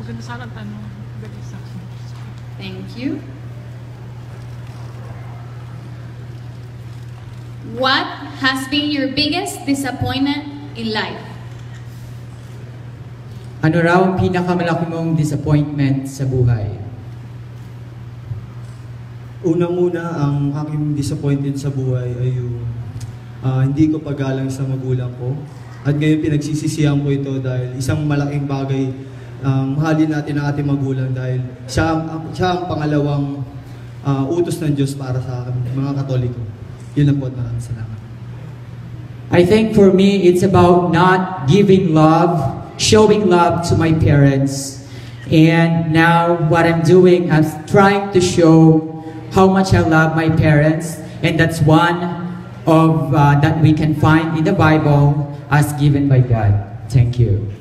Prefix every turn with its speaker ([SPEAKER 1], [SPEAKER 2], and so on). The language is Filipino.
[SPEAKER 1] Maganda sana ang tanong.
[SPEAKER 2] Thank you. What has been your biggest disappointment in life?
[SPEAKER 3] Ano raw ang pinakamalaki mong disappointment sa buhay?
[SPEAKER 4] Unang-una, ang aking disappointed sa buhay ay yung hindi ko pagalang sa magulang ko. At ngayon pinagsisisihan ko ito dahil isang malaking bagay mahalin natin ang ating magulang dahil siya ang pangalawang utos ng Diyos para sa mga Katoliko. Yun lang po at maraming salamat.
[SPEAKER 3] I think for me, it's about not giving love, showing love to my parents. And now what I'm doing, I'm trying to show how much I love my parents. And that's one of that we can find in the Bible as given by God. Thank you.